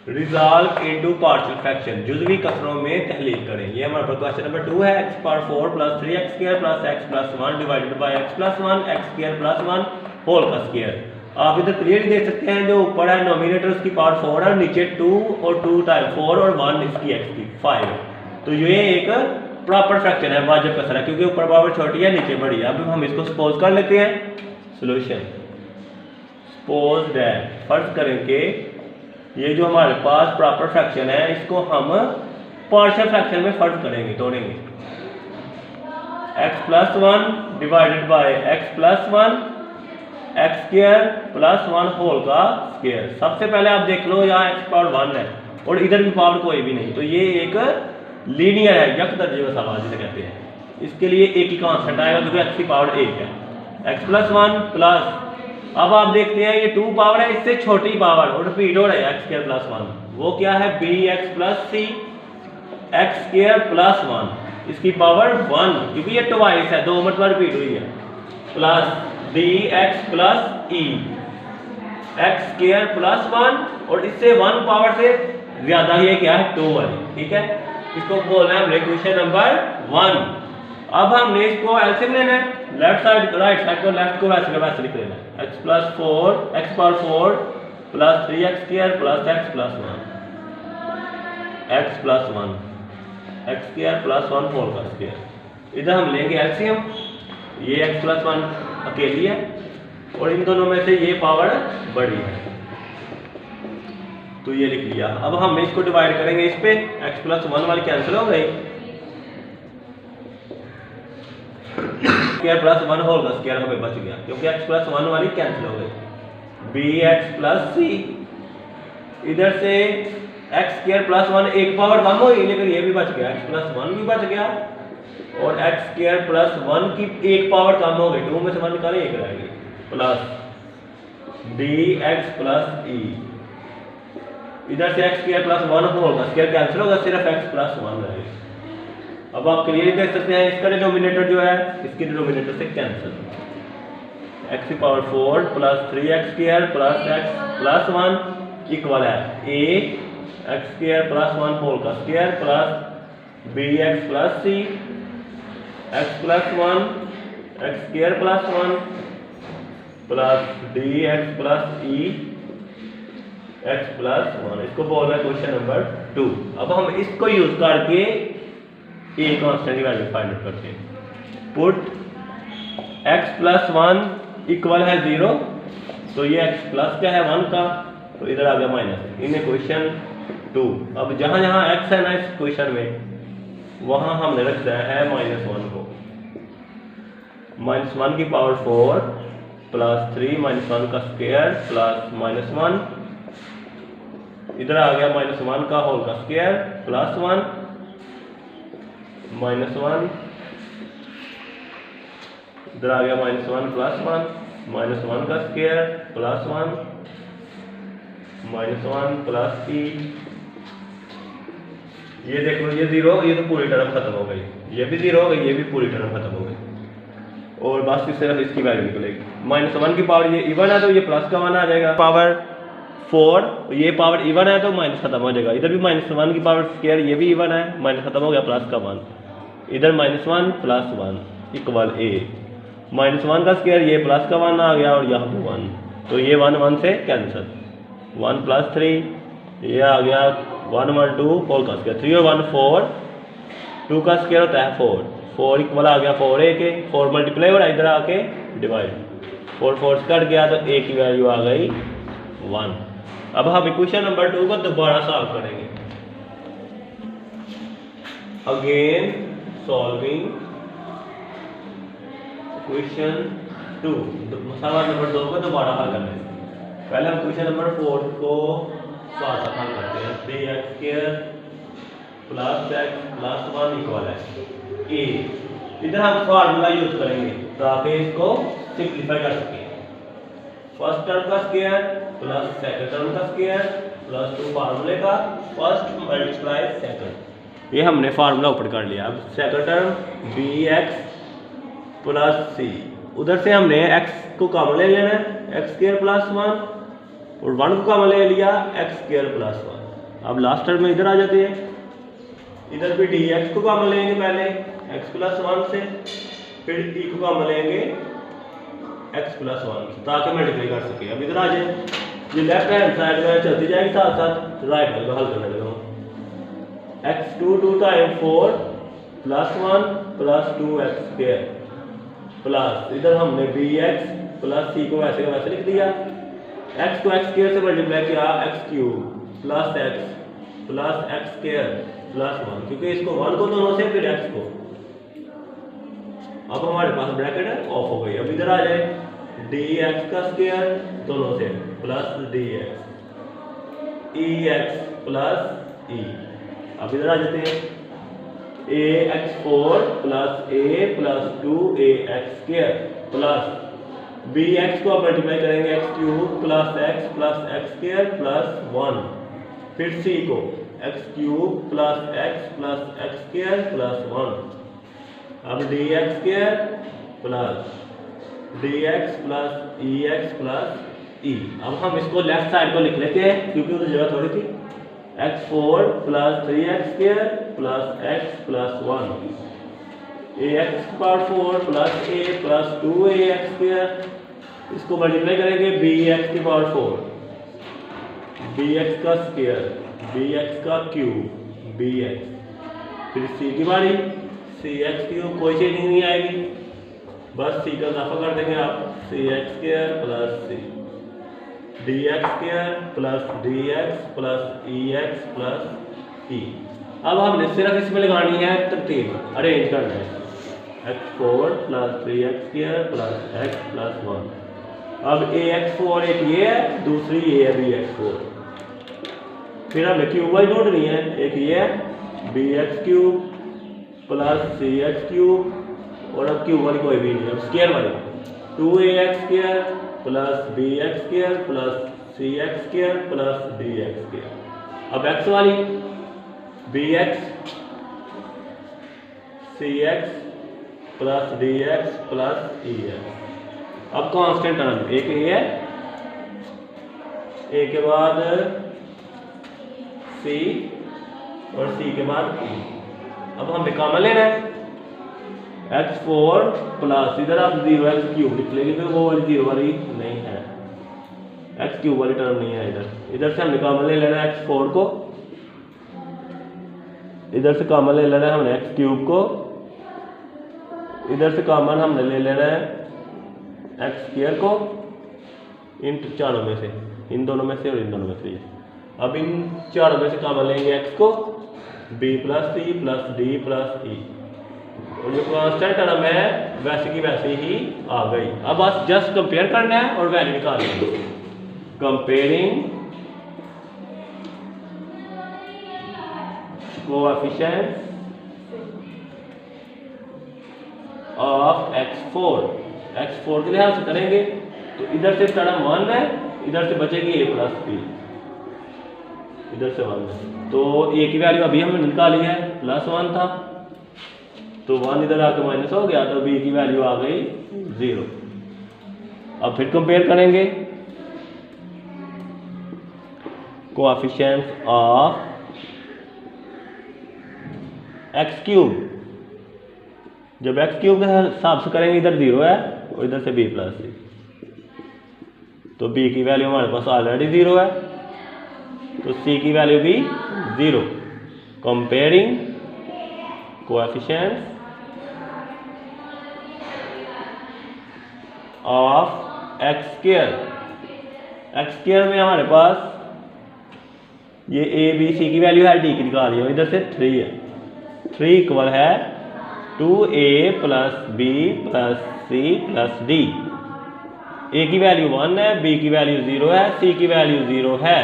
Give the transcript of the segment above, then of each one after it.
Resolve into partial fraction, जुज़वी कसरों में तहलील करें। ये हमारा क्वेश्चन नंबर 2 है। x power 4 plus 3x square plus x plus 1 divided by x plus 1 x square plus 1 whole का square. आप इधर क्लियर देख सकते हैं, जो ऊपर है नोमिनेटर उसकी पावर 4 है, नीचे 2 और 2 टाइम 4 और 1 इसकी x की 5। तो ये एक प्रॉपर फ्रैक्शन है, वाजिब कसर है, क्योंकि ऊपर पावर छोटी है नीचे बड़ी है। अब हम इसको सपोज कर लेते हैं। सोल्यूशन सपोज दैट, फर्ज करें कि ये जो हमारे पास प्रॉपर फ्रैक्शन है इसको हम पार्शियल फ्रैक्शन में फर्ज करेंगे, तोड़ेंगे। x plus 1 divided by x plus 1 x square plus 1 whole का स्क्वायर। सबसे पहले आप देख लो यहाँ x पावर 1 है और इधर भी पावर कोई भी नहीं, तो ये एक लीनियर है, यक दर्जे में सवाल जिसे कहते हैं। इसके लिए एक ही कांस्टेंट आएगा क्योंकि x की पावर 1 है। x प्लस 1 प्लस, अब आप देखते हैं ये 2 पावर है, इससे छोटी पावर और रिपीट हो रहा है x स्क्वायर प्लस 1, वो क्या है bx plus c x square plus 1, इसकी पावर 1 क्योंकि ये ट्वाइस है, 2 मरतबा रिपीट हुई है, plus dx plus e x square plus 1 और इससे 1 पावर से ज्यादा ही क्या है 2 वाली, ठीक है। इसको बोलना है हमने क्वेश्चन नंबर 1। अब हमने इसको एलसीएम लेना है, लेफ्ट साइड राइट साइड को लेफ्ट को वैसे वैसे लिख लेना है। x plus 4 x power 4 plus 3x square plus x plus 1 x plus 1 x square plus 1 whole का स्क्वायर। इधर हम लेंगे एलसीएम, ये x प्लस 1 अकेली है और इन दोनों में से ये पावर बड़ी है, तो ये लिख लिया। अब हमने इसको डिवाइड करेंगे इस पे, x प्लस 1 वाली कैंसिल हो गई, स्क्वायर प्लस 1 होल का स्क्वायर हमें बच गया क्योंकि x प्लस 1 वाली कैंसिल हो गई। bx प्लस c, इधर से x स्क्वायर प्लस 1 एक पावर कम हुई लेकिन ये भी बच गया, x प्लस 1 भी बच गया और x स्क्वायर प्लस 1 की एक पावर कम हो गई, 2 में से 1 निकाले 1 रहेगी, प्लस dx प्लस e, इधर से x स्क्वायर प्लस 1 होल का स्क्वायर कैंसिल होगा, सिर्फ x प्लस 1 रहेगा। अब आप क्लियरली देख सकते हैं इसका डिनोमिनेटर जो है इसके डिनोमिनेटर से कैंसिल, x की power 4 plus 3x square plus x plus 1 equal है a x square plus 1 whole का square plus bx plus c x plus 1 x square plus 1 plus dx plus e x plus 1। इसको बोल रहा है question number 2। अब हम इसको use करके ए कांस्टेंट की वैल्यू फाइंड आउट करते हैं। पुट x प्लस 1 इक्वल है 0, तो ये x प्लस क्या है 1 का, तो इधर आ गया माइनस इन क्वेश्चन 2। अब जहां जहां x है ना इस क्वेश्चन में वहां हमने रखा है -1 को, -1 की पावर 4 प्लस 3 -1 का स्क्वायर प्लस -1, इधर आ गया -1 का होल का स्क्वायर प्लस 1 -1, इधर आ गया -1 प्लस 1 -1 का स्क्वायर प्लस 1 -1 प्लस e, ये देख लो ये 0, ये तो पूरी टर्म खत्म हो गई, ये भी 0 हो गई, ये भी पूरी टर्म खत्म हो गई और बस सिर्फ इसकी वैल्यू निकलेगी। -1 की पावर ये इवन है तो ये प्लस का 1 आ जाएगा, पावर 4 ये पावर इवन है तो माइनस खत्म हो जाएगा, इधर भी -1 की पावर स्क्वायर ये भी इवन है, माइनस खत्म हो गया प्लस का 1, इधर -1 प्लस 1 इक्वल a, -1 का स्क्वायर ये प्लस का 1 आ गया और यहाँ पे 1, तो ये 1 1 से कैंसिल, 1 प्लस 3 ये आ गया 1 1 2 4 का स्क्वायर, 3 और 1 4, 2 का स्क्वायर होता है 4, 4 इक्वल आ गया 4a के, 4 मल्टीप्लाई हो रहा है इधर आके डिवाइड, 4 4 से कट गया तो a की वैल्यू आ गई 1। अब हम इक्वेशन नंबर 2 को दोबारा सॉल्व करेंगे। अगेन सॉल्विंग क्वेश्चन 2, सवाल नंबर 2 को दोबारा हल करना है। पहले हम क्वेश्चन नंबर 4 को साथ साथ हल करते हैं। 3x² plus x plus 1 equal है a, इधर हम फार्मूला यूज करेंगे ताकि इसको सिंप्लीफाई कर सकें। फर्स्ट टर्म का स्क्वायर प्लस सेकंड टर्म का स्क्वायर प्लस 2 फार्मूले का फर्स्ट मल्टीप्लाई सेकंड, ये हमने फार्मूला ऊपर कर लिया। अब second term bx plus c, उधर से हमने x को कॉमन ले लेना है, x² प्लस 1 और 1 को कॉमन ले लिया, x² प्लस 1, अब लास्ट टर्म में इधर आ जाते हैं, इधर भी डी एक्स को कॉमन लेंगे पहले एक्स प्लस 1 से, फिर ई को कॉमन लेंगे एक्स प्लस 1 से, ताकि मल्टीप्लाई कर सके। अब इधर आ जाए, ये लेफ्ट हैंड साइड में चलती जाएगी, साथ साथ राइट हैंड को हल करने लगा हूँ। x2 2 time 4 plus 1 plus 2x square plus इधर हमने bx प्लस c को वैसे का वैसे लिख दिया, x को x स्क्वायर से मल्टीप्लाई किया x cube plus x square plus 1, क्योंकि इसको 1 को दोनों से फिर x को। अब हमारे पास ब्रैकेट है ऑफ हो गई। अब इधर आ जाए dx का स्क्वायर दोनों से plus dx ex plus e। अब इधर आ जाते हैं ax4 plus a plus 2ax square plus bx को मल्टीप्लाई करेंगे x cube plus x square plus 1, फिर c को x cube plus x square plus 1। अब dx square plus dx plus ex plus e। अब हम इसको लेफ्ट साइड को लिख लेते हैं क्योंकि उधर जगह थोड़ी थी। x4 plus 3x square plus x plus 1 ax power 4 plus a plus 2ax square, इसको मल्टीप्लाई करेंगे bx की पावर 4 bx का स्क्वायर bx का क्यूब bx, फिर c की बारी cx क्यूब, कोई चीज नहीं आएगी, बस c का इजाफा कर देंगे आप, cx square plus c dx square plus dx plus ex plus e। अब हमने सिर्फ इसमें लगानी है तरतीब, अरेंज करना है, x4 plus 3x square plus x plus 1। अब ax4 एक ये है, दूसरी ये है bx4, फिर हमने क्यूब वाली ढूंढनी है, एक ये है bx cube plus cx cube, और अब क्यूब वाली कोई भी नहीं है, अब स्क्वायर वाली 2ax square plus bx square plus cx square plus dx square. अब x वाली bx cx plus dx plus ex। अब कांस्टेंट टर्म एक ये है, a के बाद c और c के बाद e। अब हमें कॉमन लेना है x4 प्लस इधर आप 0x क्यूब लिख लेंगे तो वो वाली 0 वाली नहीं है, x क्यूब वाली टर्म नहीं है। इधर से हमने कॉमन ले लेना है x4 को, इधर से कॉमन ले लेना है हमने x क्यूब को, इधर से कॉमन हमने ले लेना है x स्क्वायर को, इन चारों में से, इन दोनों में से और इन दोनों में से। अब इन चारों में से कॉमन लेंगे x को, b plus c plus d plus e, और जो कांस्टेंट टर्म है वैसे की वैसे ही आ गई। अब बस जस्ट कंपेयर करना है और वैल्यू निकालनी है। कंपेयरिंग कोएफिशिएंट ऑफ x4 के लिहाज से करेंगे तो इधर से टर्म 1 है, इधर से बचेगी a प्लस b, इधर से 1 है, तो a की वैल्यू अभी हमने निकाली है प्लस 1 था, तो 1 इधर आके माइनस हो गया, तो b की वैल्यू आ गई 0। अब फिर कंपेयर करेंगे कोएफिशिएंट ऑफ x क्यूब, जब x क्यूब के हिसाब से करेंगे इधर 0 है और इधर से b प्लस c, तो b की वैल्यू हमारे पास ऑलरेडी 0 है, तो c की वैल्यू भी 0। Comparing coefficient of x square में हमारे पास ये a b c की वैल्यू है, d की निकाली है, इधर से 3 है, 3 इक्वल है 2a plus b plus c plus d। a की वैल्यू 1 है, b की वैल्यू 0 है, c की वैल्यू 0 है,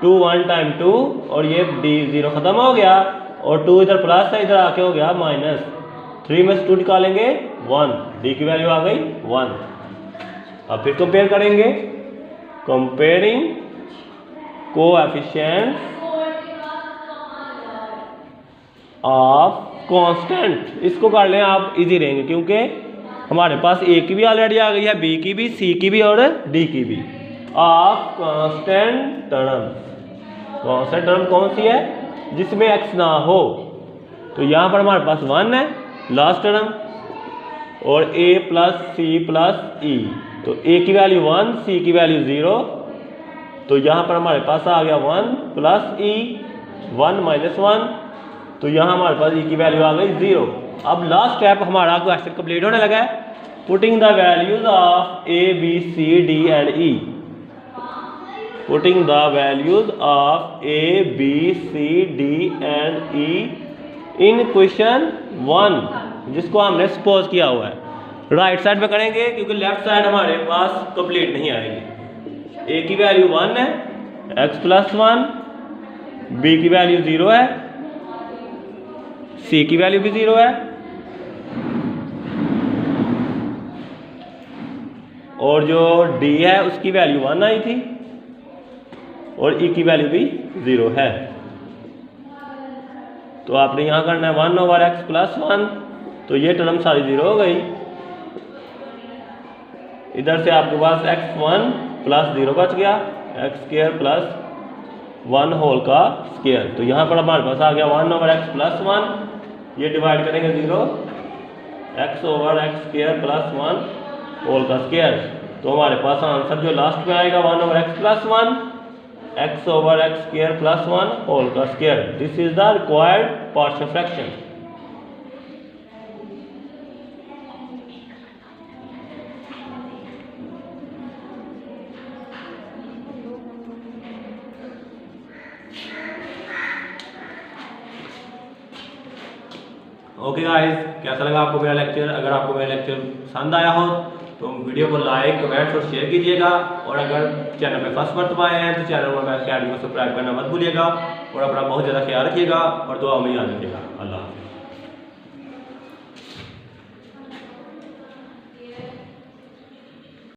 2 1 टाइम 2 और ये d 0 खत्म हो गया, और 2 इधर प्लस है, इधर आके हो गया माइनस, 3 में से 2 निकालेंगे 1, d की वैल्यू आ गई 1। अब फिर कंपेयर करेंगे, कंपेयरिंग कोएफिशिएंट ऑफ कांस्टेंट, इसको कर लें आप, इजी रहेंगे क्योंकि हमारे पास a की भी ऑलरेडी आ गई है, b की भी, c की भी और d की भी, of constant term. Constant term कौन सी है जिसमें x ना हो, तो यहाँ पर हमारे पास 1 है लास्ट टर्म, और a प्लस सी प्लस ई, तो a की वैल्यू 1, c की वैल्यू 0, तो यहाँ पर हमारे पास आ गया 1 प्लस e, 1 माइनस 1, तो यहाँ हमारे पास e की वैल्यू आ गई 0। अब लास्ट स्टेप हमारा क्वेश्चन कंप्लीट होने लगा है। Putting the values of a b c d and e, putting the values of a b c d and e in question 1, जिसको हमने सपोज किया हुआ है। राइट साइड पे करेंगे क्योंकि लेफ्ट साइड हमारे पास कंप्लीट नहीं आएगी। a की वैल्यू 1 है, x प्लस 1, b की वैल्यू 0 है, c की वैल्यू भी 0 है, और जो d है उसकी वैल्यू 1 आई थी, और e की वैल्यू भी 0 है। तो आपने यहाँ करना है 1 ओवर x प्लस 1, तो ये टर्म सारी 0 हो गई। इधर से आपके पास x1 प्लस 0 बच गया, x स्क्वायर प्लस 1 होल का स्क्वायर, तो यहाँ पर हमारे पास आ गया 1 ओवर x प्लस 1, ये डिवाइड करेंगे 0, x over x square plus 1 whole का स्क्वायर, तो हमारे पास आंसर जो लास्ट में आएगा 1 over x plus 1, x over x square plus 1 whole का square. This is the required partial fraction. Okay guys, कैसा लगा आपको मेरा लेक्चर? अगर आपको मेरा लेक्चर पसंद आया हो तो वीडियो को लाइक, कमेंट्स और शेयर कीजिएगा, और अगर चैनल पे फर्स्ट मरतबा आए हैं तो चैनल को अकेडमी को सब्सक्राइब करना मत भूलिएगा, और अपना बहुत ज़्यादा ख्याल रखिएगा और दुआ में याद रखिएगा। अल्लाह हाफ़िज़।